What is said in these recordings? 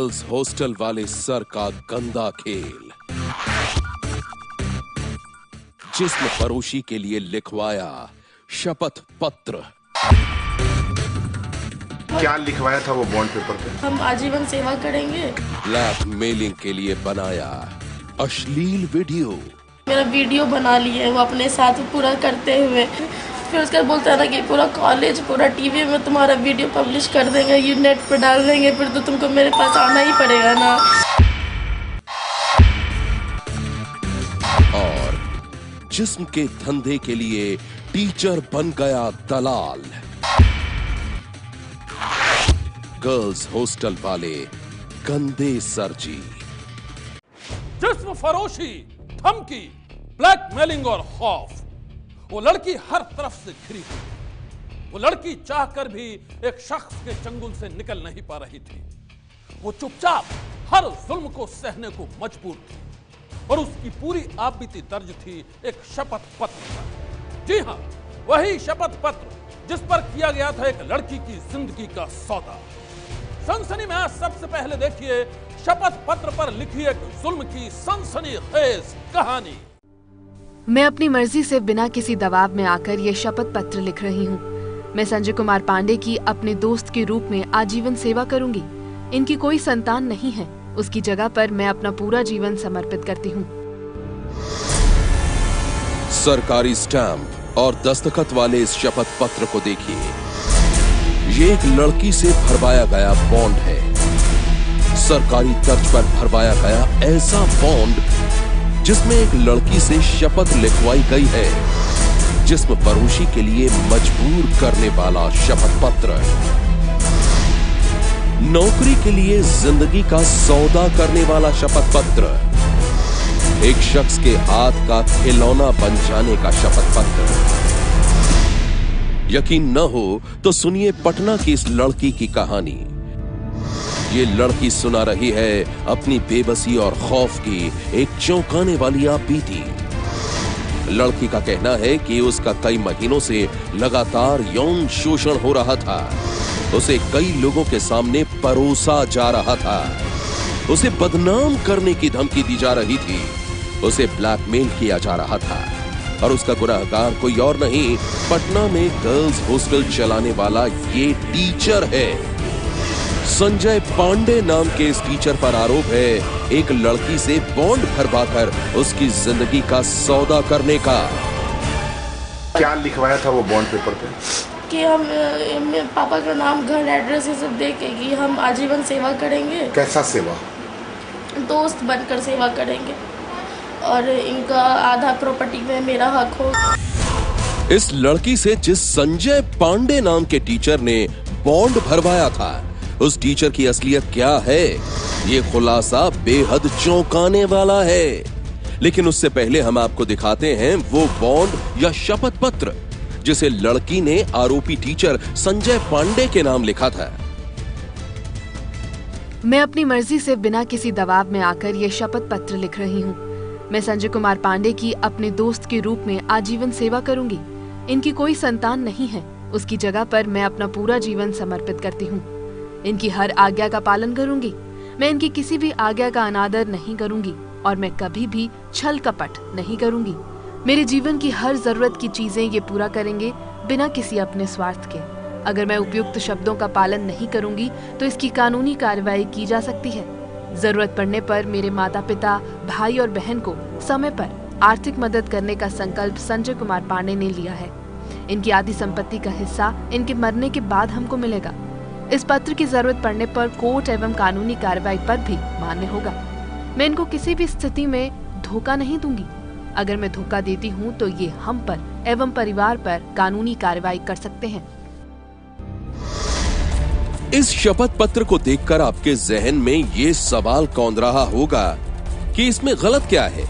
Girls hostel वाले sir का गंदा खेल। जिस्म फरोशी के लिए लिखवाया शपथ पत्र। क्या लिखवाया था वो बॉन्ड पेपर पे? हम आजीवन सेवा करेंगे। ब्लैकमेलिंग के लिए बनाया अश्लील वीडियो। मेरा वीडियो बना लिया है वो अपने साथ पूरा करते हुए, फिर उसके बाद बोलता है ना कि पूरा कॉलेज पूरा टीवी में तुम्हारा वीडियो पब्लिश कर देंगे, ये नेट पर डाल देंगे, फिर तो तुमको मेरे पास आना ही पड़ेगा ना। और जिस्म के धंधे के लिए टीचर बन गया दलाल। गर्ल्स हॉस्टल वाले गंदे सरजी। जिस्म फरोशी, धमकी, ब्लैकमेलिंग और खौफ, वो लड़की हर तरफ से घिरी हुई। वो लड़की चाहकर भी एक शख्स के चंगुल से निकल नहीं पा रही थी। वो चुपचाप हर जुल्म को सहने को मजबूर थी और उसकी पूरी आपबीती दर्ज थी एक शपथ पत्र पर। जी हां, वही शपथ पत्र जिस पर किया गया था एक लड़की की जिंदगी का सौदा। सनसनी में आज सबसे पहले देखिए शपथ पत्र पर लिखी एक जुल्म की सनसनीखेज कहानी। मैं अपनी मर्जी से बिना किसी दबाव में आकर ये शपथ पत्र लिख रही हूँ। मैं संजय कुमार पांडे की अपने दोस्त के रूप में आजीवन सेवा करूंगी। इनकी कोई संतान नहीं है, उसकी जगह पर मैं अपना पूरा जीवन समर्पित करती हूँ। सरकारी स्टैंप और दस्तखत वाले इस शपथ पत्र को देखिए। ये एक लड़की से भरवाया गया बॉन्ड है। सरकारी तर्ज पर भरवाया गया ऐसा बॉन्ड जिसमें एक लड़की से शपथ लिखवाई गई है, जिस्म फरोशी के लिए मजबूर करने वाला शपथ पत्र। नौकरी के लिए जिंदगी का सौदा करने वाला शपथ पत्र। एक शख्स के हाथ का खिलौना बन जाने का शपथ पत्र। यकीन न हो तो सुनिए पटना की इस लड़की की कहानी। ये लड़की सुना रही है अपनी बेबसी और खौफ की एक चौंकाने वाली आपबीती। लड़की का कहना है कि उसका कई महीनों से लगातार यौन शोषण हो रहा था। उसे कई लोगों के सामने परोसा जा रहा था। उसे बदनाम करने की धमकी दी जा रही थी। उसे ब्लैकमेल किया जा रहा था और उसका गुनहगार कोई और नहीं, पटना में गर्ल्स हॉस्टल चलाने वाला ये टीचर है। संजय पांडे नाम के इस टीचर पर आरोप है एक लड़की से बॉन्ड भरवाकर उसकी जिंदगी का सौदा करने का। क्या लिखवाया था वो बॉन्ड पेपर पे? कि हम पापा का नाम, घर, एड्रेस ये सब दे के कि हम आजीवन सेवा करेंगे। कैसा सेवा? दोस्त बनकर सेवा करेंगे और इनका आधा प्रॉपर्टी में मेरा हक हो। इस लड़की से जिस संजय पांडे नाम के टीचर ने बॉन्ड भरवाया था, उस टीचर की असलियत क्या है, ये खुलासा बेहद चौंकाने वाला है। लेकिन उससे पहले हम आपको दिखाते हैं वो बॉन्ड या शपथ पत्र जिसे लड़की ने आरोपी टीचर संजय पांडे के नाम लिखा था। मैं अपनी मर्जी से बिना किसी दबाव में आकर ये शपथ पत्र लिख रही हूँ। मैं संजय कुमार पांडे की अपने दोस्त के रूप में आजीवन सेवा करूंगी। इनकी कोई संतान नहीं है, उसकी जगह पर मैं अपना पूरा जीवन समर्पित करती हूँ। इनकी हर आज्ञा का पालन करूंगी। मैं इनकी किसी भी आज्ञा का अनादर नहीं करूंगी और मैं कभी भी छल कपट नहीं करूंगी। मेरे जीवन की हर जरूरत की चीजें ये पूरा करेंगे बिना किसी अपने स्वार्थ के। अगर मैं उपयुक्त शब्दों का पालन नहीं करूंगी तो इसकी कानूनी कार्रवाई की जा सकती है। जरूरत पड़ने पर मेरे माता पिता, भाई और बहन को समय पर आर्थिक मदद करने का संकल्प संजय कुमार पांडे ने लिया है। इनकी आधी संपत्ति का हिस्सा इनके मरने के बाद हमको मिलेगा। इस पत्र की जरूरत पड़ने पर कोर्ट एवं कानूनी कार्रवाई पर भी मान्य होगा। मैं इनको किसी भी स्थिति में धोखा नहीं दूंगी। अगर मैं धोखा देती हूँ तो ये हम पर एवं परिवार पर कानूनी कार्रवाई कर सकते हैं। इस शपथ पत्र को देखकर आपके जहन में ये सवाल कौंध रहा होगा कि इसमें गलत क्या है,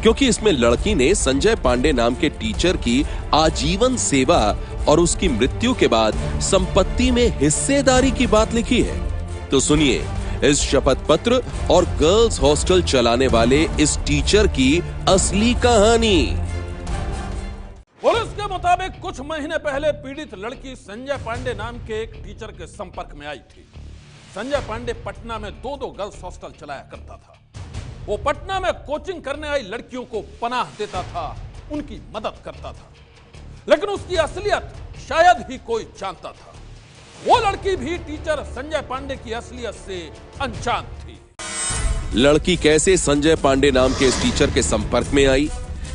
क्योंकि इसमें लड़की ने संजय पांडे नाम के टीचर की आजीवन सेवा और उसकी मृत्यु के बाद संपत्ति में हिस्सेदारी की बात लिखी है। तो सुनिए इस शपथ पत्र और गर्ल्स हॉस्टल चलाने वाले इस टीचर की असली कहानी। पुलिस के मुताबिक कुछ महीने पहले पीड़ित लड़की संजय पांडे नाम के एक टीचर के संपर्क में आई थी। संजय पांडे पटना में 2-2 गर्ल्स हॉस्टल चलाया करता था। वो पटना में कोचिंग करने आई लड़कियों को पनाह देता था, उनकी मदद करता था, लेकिन उसकी असलियत शायद ही कोई जानता था। वो लड़की भी टीचर संजय पांडे की असलियत से अनजान थी। लड़की कैसे संजय पांडे नाम के इस टीचर के संपर्क में आई,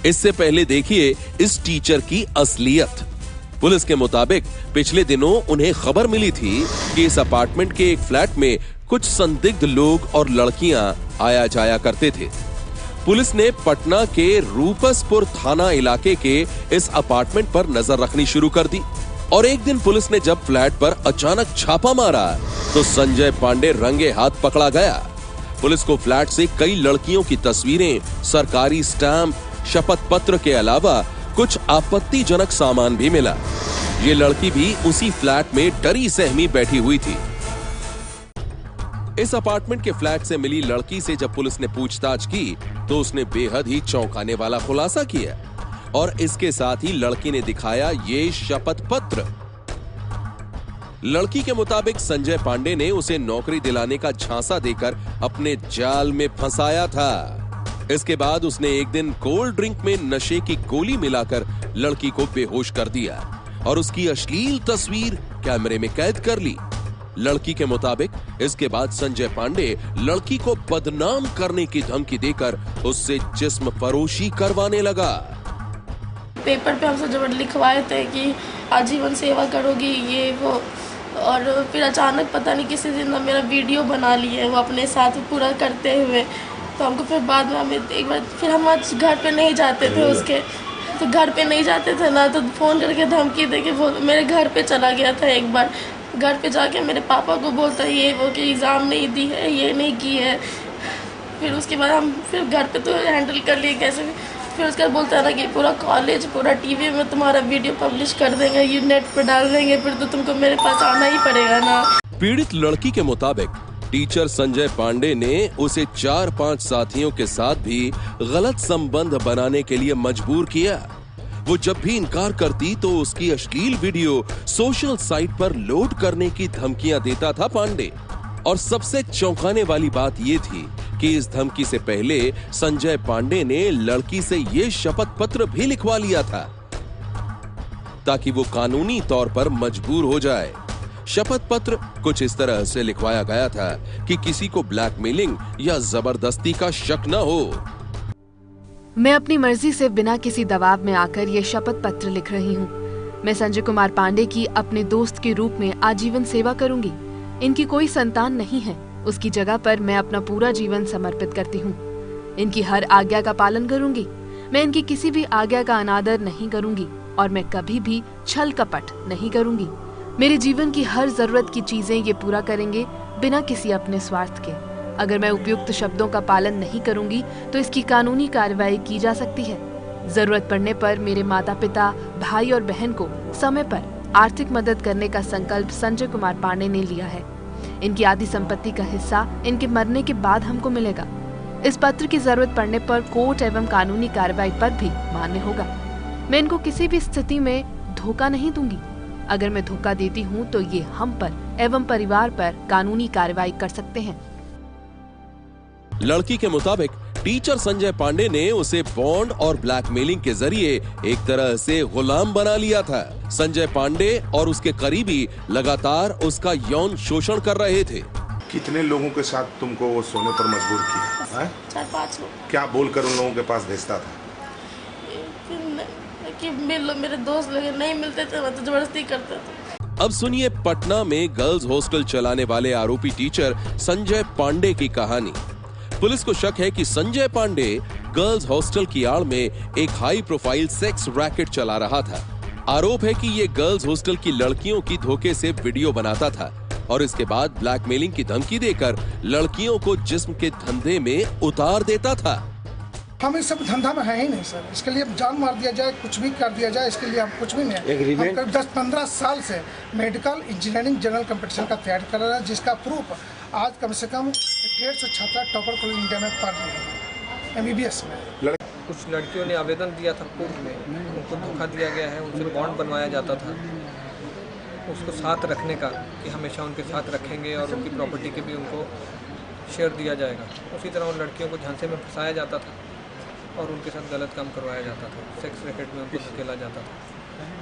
इससे पहले देखिए इस टीचर की असलियत। पुलिस के मुताबिक पिछले दिनों उन्हें खबर मिली थी कि इस अपार्टमेंट के एक फ्लैट में कुछ संदिग्ध लोग और लड़कियां आया जाया करते थे। पुलिस ने पटना के रूपसपुर थाना इलाके के इस अपार्टमेंट पर नजर रखनी शुरू कर दी और एक दिन पुलिस ने जब फ्लैट पर अचानक छापा मारा तो संजय पांडे रंगे हाथ पकड़ा गया। पुलिस को फ्लैट से कई लड़कियों की तस्वीरें, सरकारी स्टैंप, शपथ पत्र के अलावा कुछ आपत्तिजनक सामान भी मिला। ये लड़की भी उसी फ्लैट में डरी सहमी बैठी हुई थी। इस अपार्टमेंट के फ्लैट से मिली लड़की से जब पुलिस ने पूछताछ की तो उसने बेहद ही चौंकाने वाला खुलासा किया और इसके साथ ही लड़की ने दिखाया ये शपथ पत्र। लड़की के मुताबिक संजय पांडे ने उसे नौकरी दिलाने का झांसा देकर अपने जाल में फंसाया था। इसके बाद उसने एक दिन कोल्ड ड्रिंक में नशे की गोली मिलाकर लड़की को बेहोश कर दिया और उसकी अश्लील तस्वीर कैमरे में कैद कर ली। लड़की के मुताबिक इसके बाद संजय पांडे लड़की को बदनाम करने की धमकी देकर उससे जिस्म फरोशी करवाने लगा। पेपर पे हमसे जबर लिखवाए थे कि आजीवन सेवा करोगी ये वो, और फिर अचानक पता नहीं किसी दिन मेरा वीडियो बना लिए वो अपने साथ पूरा करते हुए। तो हमको फिर बाद में हमें एक बार फिर हम आज घर पे नहीं जाते थे उसके, तो घर पे नहीं जाते थे ना, तो फ़ोन करके धमकी दे के वो मेरे घर पे चला गया था। एक बार घर पे जाके मेरे पापा को बोलता है ये वो कि एग्ज़ाम नहीं दी है, ये नहीं की है। फिर उसके बाद हम फिर घर पे तो हैंडल कर लिए कैसे। फिर उसका बोलता है ना कि पूरा कॉलेज पूरा टीवी में तुम्हारा वीडियो पब्लिश कर देंगे, ये नेट पर डाल देंगे, फिर तो तुमको मेरे पास आना ही पड़ेगा ना। पीड़ित लड़की के मुताबिक टीचर संजय पांडे ने उसे 4-5 साथियों के साथ भी गलत संबंध बनाने के लिए मजबूर किया। वो जब भी इनकार करती तो उसकी अश्लील वीडियो सोशल साइट पर लोड करने की धमकियां देता था पांडे। और सबसे चौंकाने वाली बात ये थी कि इस धमकी से पहले संजय पांडे ने लड़की से ये शपथ पत्र भी लिखवा लिया था ताकि वो कानूनी तौर पर मजबूर हो जाए। शपथ पत्र कुछ इस तरह से लिखवाया गया था कि किसी को ब्लैकमेलिंग या जबरदस्ती का शक न हो। मैं अपनी मर्जी से बिना किसी दबाव में आकर ये शपथ पत्र लिख रही हूँ। मैं संजय कुमार पांडे की अपने दोस्त के रूप में आजीवन सेवा करूंगी। इनकी कोई संतान नहीं है, उसकी जगह पर मैं अपना पूरा जीवन समर्पित करती हूँ। इनकी हर आज्ञा का पालन करूंगी। मैं इनकी किसी भी आज्ञा का अनादर नहीं करूंगी और मैं कभी भी छल कपट नहीं करूंगी। मेरे जीवन की हर जरूरत की चीजें ये पूरा करेंगे बिना किसी अपने स्वार्थ के। अगर मैं उपयुक्त शब्दों का पालन नहीं करूंगी तो इसकी कानूनी कार्रवाई की जा सकती है। जरूरत पड़ने पर मेरे माता पिता, भाई और बहन को समय पर आर्थिक मदद करने का संकल्प संजय कुमार पांडे ने लिया है। इनकी आधी संपत्ति का हिस्सा इनके मरने के बाद हमको मिलेगा। इस पत्र की जरूरत पड़ने पर कोर्ट एवं कानूनी कार्रवाई पर भी मान्य होगा। मैं इनको किसी भी स्थिति में धोखा नहीं दूंगी। अगर मैं धोखा देती हूँ तो ये हम पर एवं परिवार पर कानूनी कार्रवाई कर सकते हैं। लड़की के मुताबिक टीचर संजय पांडे ने उसे बॉन्ड और ब्लैकमेलिंग के जरिए एक तरह से गुलाम बना लिया था। संजय पांडे और उसके करीबी लगातार उसका यौन शोषण कर रहे थे। कितने लोगों के साथ तुमको वो सोने पर मजबूर किया? 4-5 लोग। क्या बोलकर उन लोगों के पास भेजता था? कि मिल लो, मेरे दोस्त लोग नहीं मिलते थे तो जबरदस्ती करते थे। अब सुनिए पटना में गर्ल्स हॉस्टल चलाने वाले आरोपी टीचर संजय पांडे की कहानी। पुलिस को शक है कि संजय पांडे गर्ल्स हॉस्टल की आड़ में एक हाई प्रोफाइल सेक्स रैकेट चला रहा था। आरोप है कि ये गर्ल्स हॉस्टल की लड़कियों की धोखे से वीडियो बनाता था और इसके बाद ब्लैकमेलिंग की धमकी देकर लड़कियों को जिस्म के धंधे में उतार देता था। हम इस सब धंधा में है ही नहीं सर। इसके लिए जान मार दिया जाए, कुछ भी कर दिया जाए, इसके लिए हम कुछ भी नहीं। हम 10-15 साल से मेडिकल इंजीनियरिंग जनरल कंपटीशन का तैयारी कर रहा है, जिसका प्रूफ आज कम से कम 150 छात्रा टॉपर को इंडिया में पढ़ रहे हैं MBBS में। कुछ लड़कियों ने आवेदन दिया था कोर्ट में, उनको धोखा दिया गया है, उनसे बॉन्ड बनवाया जाता था। उसको साथ रखने का कि हमेशा उनके साथ रखेंगे और उनकी प्रॉपर्टी के भी उनको शेयर दिया जाएगा। उसी तरह उन लड़कियों को झांसे में फंसाया जाता था और उनके साथ गलत काम करवाया जाता था, सेक्स रैकेट में उनको धकेला जाता था।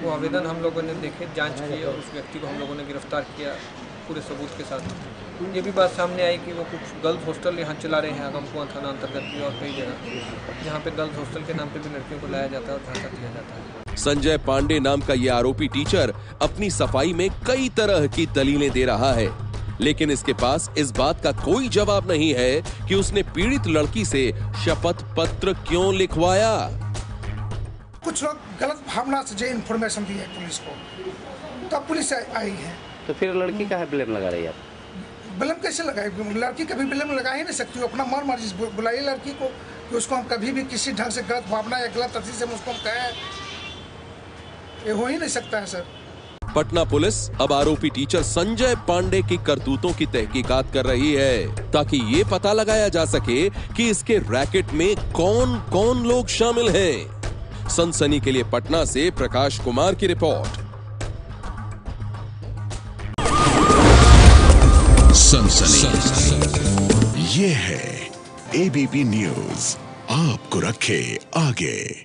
वो आवेदन हम लोगों ने देखे, जांच की और उस व्यक्ति को हम लोगों ने गिरफ्तार किया पूरे सबूत के साथ। ये भी बात सामने आई कि वो कुछ गर्ल्स हॉस्टल यहाँ चला रहे हैं आगमकुआं थाना अंतर्गत भी और कई जगह, जहाँ पे गर्ल्स हॉस्टल के नाम पे भी लड़कियों को लाया जाता है और झांसा दिया जाता है। संजय पांडे नाम का ये आरोपी टीचर अपनी सफाई में कई तरह की दलीलें दे रहा है, लेकिन इसके पास इस बात का कोई जवाब नहीं है कि उसने पीड़ित लड़की से शपथ पत्र क्यों लिखवाया। कुछ लोग गलत भावना से जो इन्फॉर्मेशन दी है पुलिस को, तब पुलिस आई है। तो फिर लड़की का है ब्लेम लगा रही है आप? ब्लेम कैसे लगाए? लड़की कभी ब्लेम लगा ही नहीं सकती। अपना मन मर्जी बुलाइए लड़की को कि उसको हम कभी भी किसी ढंग से गलत भावना या गलत अर्जी से उसको हम कहें, ये हो ही नहीं सकता है सर। पटना पुलिस अब आरोपी टीचर संजय पांडे की करतूतों की तहकीकात कर रही है ताकि ये पता लगाया जा सके कि इसके रैकेट में कौन कौन लोग शामिल हैं। सनसनी के लिए पटना से प्रकाश कुमार की रिपोर्ट। ये है एबीपी न्यूज, आपको रखे आगे।